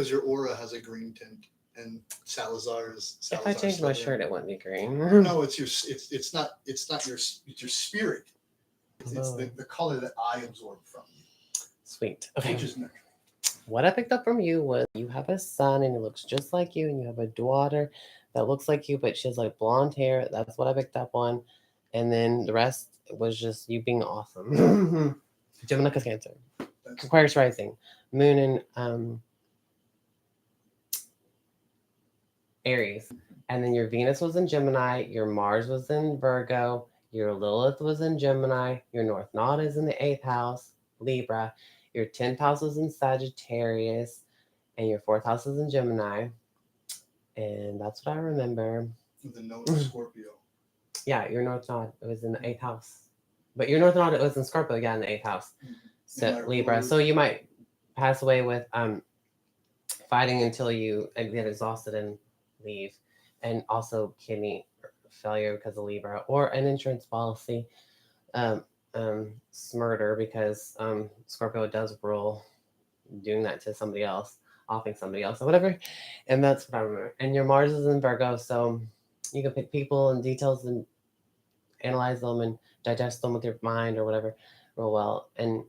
because your aura has a green tint, and Salazar's. If I changed my shirt, it wouldn't be green. No, it's not your spirit. It's the color that I absorb from you. Sweet. Okay. Which is nurturing. What I picked up from you was you have a son and he looks just like you, and you have a daughter that looks like you, but she has like blonde hair. That's what I picked up on. And then the rest was just you being awesome. Gemini, Cancer, Aquarius rising, Moon in Aries. And then your Venus was in Gemini, your Mars was in Virgo, your Lilith was in Gemini, your North Node is in the 8th house, Libra, your 10th house is in Sagittarius, and your 4th house is in Gemini. And that's what I remember. The node of Scorpio. Yeah, your North Node, it was in the 8th house. But your North Node, it was in Scorpio, yeah, in the 8th house. So Libra. So you might pass away with fighting until you get exhausted and leave. And also kidney failure because of Libra, or an insurance policy murder because Scorpio does rule doing that to somebody else, offing somebody else or whatever. And that's what I remember. And your Mars is in Virgo, so you can pick people and details and analyze them and digest them with your mind or whatever real well. And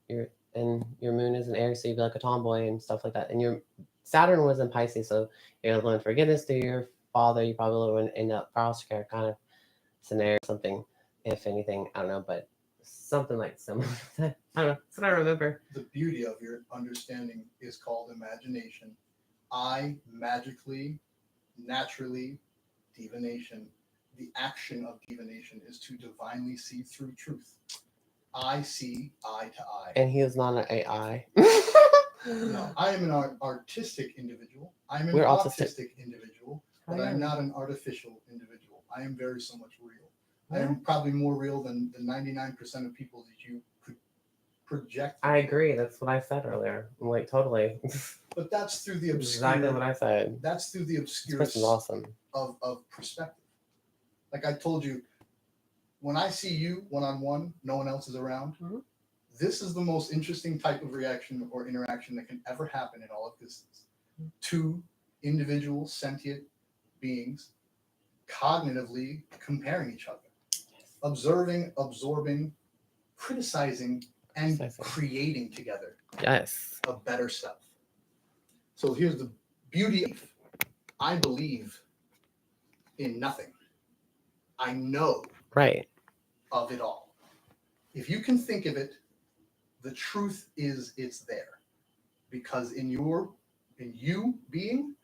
your moon is in Aries, so you'd be like a tomboy and stuff like that. And your Saturn was in Pisces, so you're gonna learn forgiveness to your father. You probably would end up foster care kind of scenario, something, if anything, I don't know, but something like similar. I don't know. That's what I remember. The beauty of your understanding is called imagination. I magically, naturally, divination. The action of divination is to divinely see through truth. I see eye to eye. And he is not an AI. No, I am an artistic individual. I'm an autistic individual, but I'm not an artificial individual. I am very so much real. I am probably more real than the 99% of people that you could project. I agree. That's what I said earlier. I'm like, totally. But that's through the obscure. Exactly what I said. That's through the obscure. This person's awesome. Of perspective. Like I told you, when I see you one-on-one, no one else is around. Mm-hmm. This is the most interesting type of reaction or interaction that can ever happen in all existence. Mm-hmm. Two individual sentient beings cognitively comparing each other, observing, absorbing, criticizing, and creating together. Yes. A better self. So here's the beauty of I believe in nothing. I know of it all. If you can think of it, the truth is it's there. Because in you being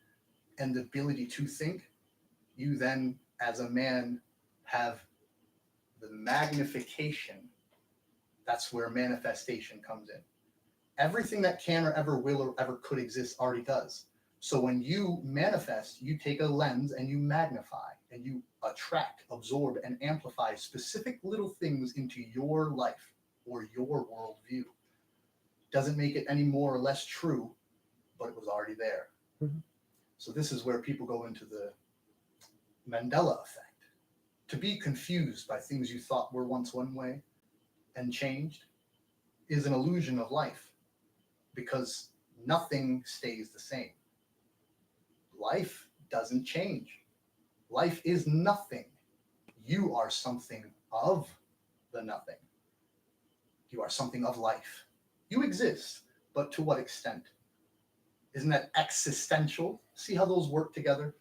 and the ability to think, you then, as a man, have the magnification. That's where manifestation comes in. Everything that can or ever will or ever could exist already does. So when you manifest, you take a lens and you magnify and you attract, absorb, and amplify specific little things into your life or your worldview. Doesn't make it any more or less true, but it was already there. Mm-hmm. So this is where people go into the Mandela effect. To be confused by things you thought were once one way and changed is an illusion of life, because nothing stays the same. Life doesn't change. Life is nothing. You are something of the nothing. You are something of life. You exist, but to what extent? Isn't that existential? See how those work together?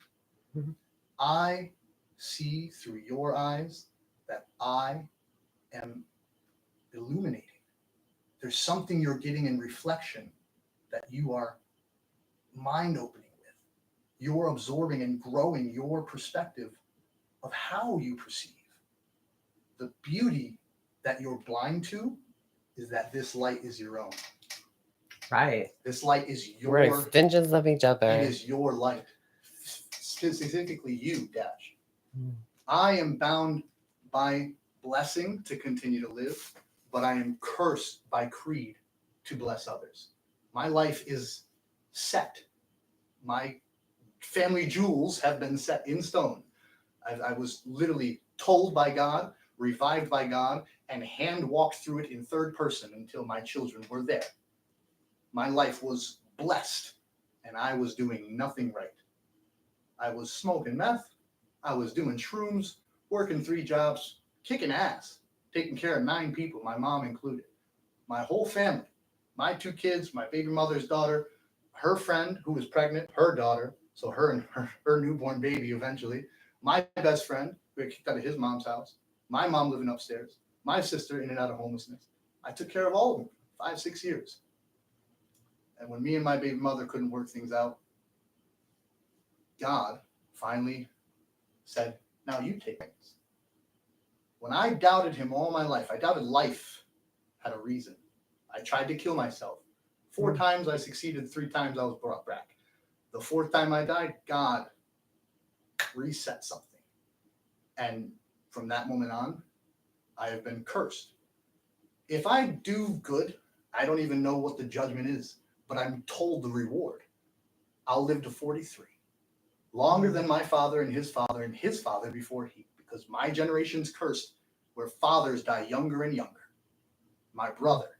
Mm-hmm. I see through your eyes that I am illuminating. There's something you're getting in reflection that you are mind opening with. You're absorbing and growing your perspective of how you perceive. The beauty that you're blind to is that this light is your own. Right. This light is your... We're extensions of each other. It is your light. Specifically you, Dash. I am bound by blessing to continue to live, but I am cursed by creed to bless others. My life is set. My family jewels have been set in stone. I was literally told by God, revived by God, and hand walked through it in third person until my children were there. My life was blessed and I was doing nothing right. I was smoking meth. I was doing shrooms, working 3 jobs, kicking ass, taking care of 9 people, my mom included. My whole family, my 2 kids, my baby mother's daughter, her friend who was pregnant, her daughter, so her and her newborn baby eventually, my best friend who got kicked out of his mom's house, my mom living upstairs, my sister in and out of homelessness. I took care of all of them 5, 6 years. And when me and my baby mother couldn't work things out, God finally said, now you take things. When I doubted him all my life, I doubted life had a reason. I tried to kill myself. 4 times I succeeded, 3 times I was brought back. The 4th time I died, God reset something. And from that moment on, I have been cursed. If I do good, I don't even know what the judgment is, but I'm told the reward. I'll live to 43. Longer than my father and his father before he, because my generation's cursed where fathers die younger and younger. My brother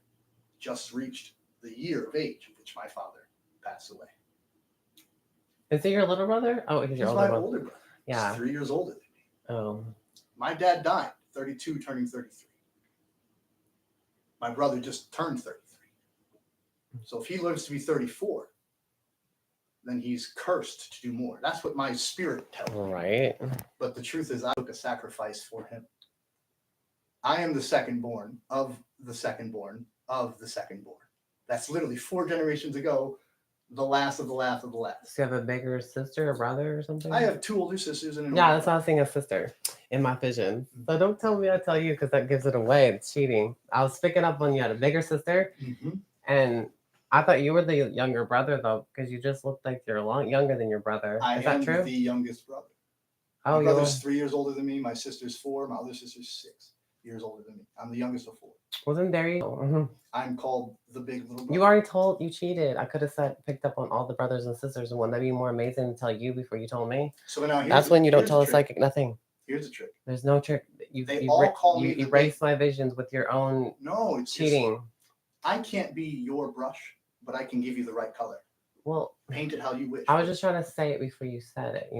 just reached the year of age at which my father passed away. Is he your little brother? Oh, he's your older brother. Older brother. Yeah. He's 3 years older than me. Oh. My dad died, 32, turning 33. My brother just turned 33. So if he lives to be 34, then he's cursed to do more. That's what my spirit tells me. Right. But the truth is, I took a sacrifice for him. I am the second born of the second born of the second born. That's literally 4 generations ago, the last of the last of the last. Do you have a bigger sister or brother or something? I have 2 older sisters and yeah, that's why I was saying a sister in my vision. So don't tell me I tell you because that gives it away. It's cheating. I was picking up on you had a bigger sister, and I thought you were the younger brother though, because you just looked like you're a lot younger than your brother. Is that true? I am the youngest brother. Oh, my brother's 3 years older than me. My sister's 4. My other sister's 6 years older than me. I'm the youngest of 4. Well, then there you go. I'm called the big little brother. You already told you cheated. I could have picked up on all the brothers and sisters, and wouldn't that be more amazing to tell you before you told me? So now that's when you don't tell a psychic nothing. Here's the trick. There's no trick. You erase my visions with your own cheating. I can't be your brush, but I can give you the right color. Well, paint it how you wish. I was just trying to say it before you said it.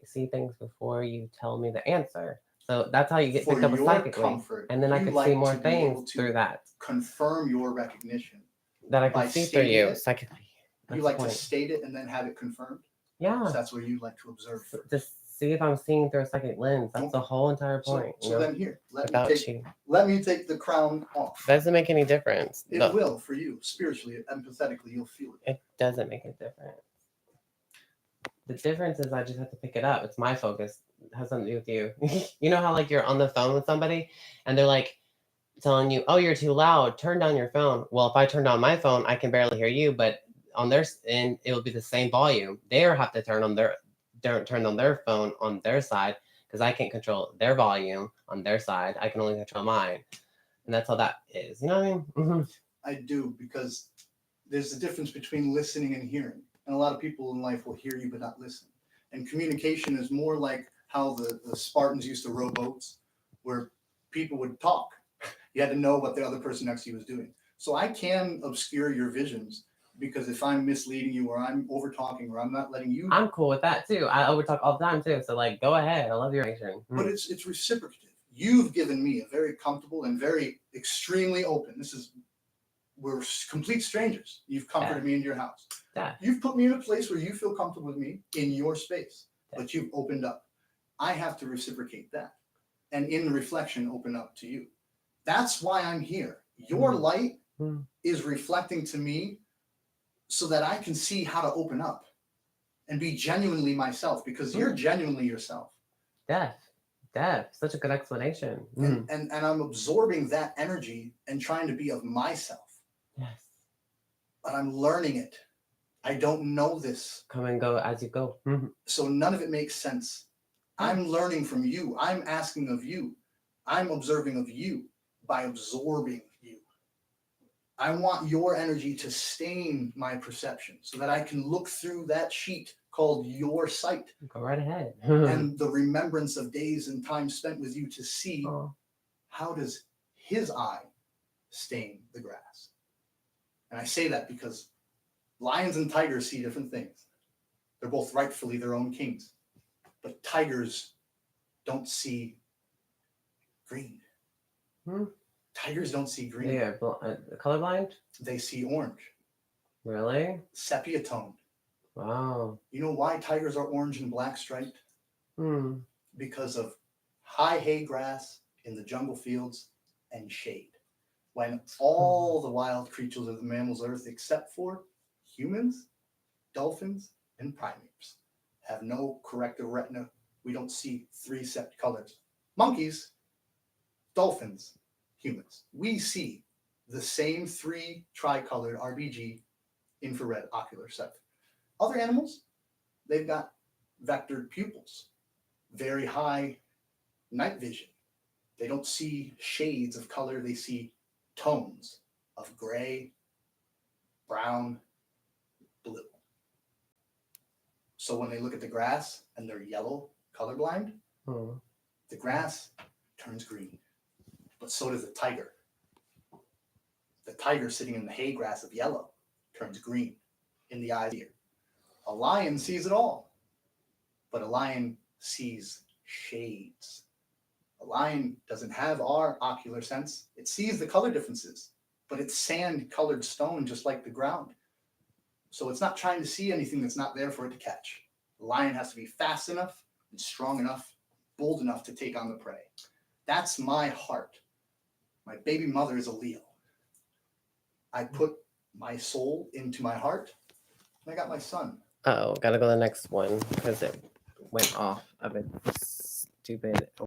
See things before you tell me the answer. So that's how you get picked up psychically. And then I could see more things through that. Confirm your recognition. That I can see through you psychically. You like to state it and then have it confirmed? Yeah. So that's where you like to observe. Just see if I'm seeing through a psychic lens. That's the whole entire point. So then here, let me take the crown off. Doesn't make any difference. It will for you. Spiritually, empathetically, you'll feel it. It doesn't make a difference. The difference is I just have to pick it up. It's my focus. It has something to do with you. You know how you're on the phone with somebody and they're telling you, oh, you're too loud. Turn down your phone. Well, if I turn down my phone, I can barely hear you, but on their end, it will be the same volume. They have to turn on their phone on their side because I can't control their volume on their side. I can only control mine. And that's how that is. You know what I mean? Mm-hmm. I do, because there's a difference between listening and hearing. And a lot of people in life will hear you but not listen. And communication is more like how the Spartans used to row boats, where people would talk. You had to know what the other person next to you was doing. So I can obscure your visions, because if I'm misleading you or I'm over talking or I'm not letting you, I'm cool with that too. I over talk all the time too. So go ahead. I love your reaction. But it's reciprocative. You've given me a very comfortable and very extremely open. We're complete strangers. You've comforted me into your house. You've put me in a place where you feel comfortable with me in your space, but you've opened up. I have to reciprocate that. And in reflection, open up to you. That's why I'm here. Your light is reflecting to me so that I can see how to open up and be genuinely myself, because you're genuinely yourself. Such a good explanation. And I'm absorbing that energy and trying to be of myself. Yes. But I'm learning it. I don't know this. Come and go as you go. So none of it makes sense. I'm learning from you. I'm asking of you. I'm observing of you by absorbing you. I want your energy to stain my perception so that I can look through that sheet called your sight. Go right ahead. And the remembrance of days and time spent with you to see how does his eye stain the grass. And I say that because Lions and tigers see different things. They're both rightfully their own kings. But tigers don't see green. Tigers don't see green. They are colorblind? They see orange. Really? Sepia tone. Wow. You know why tigers are orange and black striped? Because of high hay grass in the jungle fields and shade. When all the wild creatures of the mammals earth, except for humans, dolphins, and primates, have no corrective retina, we don't see 3 set colors. Monkeys, dolphins, humans. We see the same 3 tricolored RBG infrared ocular set. Other animals, they've got vectored pupils, very high night vision. They don't see shades of color, they see tones of gray, brown, blue. So when they look at the grass and they're yellow, colorblind, the grass turns green. But so does the tiger. The tiger sitting in the hay grass of yellow turns green in the eyes here. A lion sees it all, but a lion sees shades. A lion doesn't have our ocular sense. It sees the color differences, but it's sand-colored stone just like the ground. So it's not trying to see anything that's not there for it to catch. The lion has to be fast enough and strong enough, bold enough to take on the prey. That's my heart. My baby mother is a Leo. I put my soul into my heart, and I got my son. Oh, gotta go to the next one because it went off of its stupid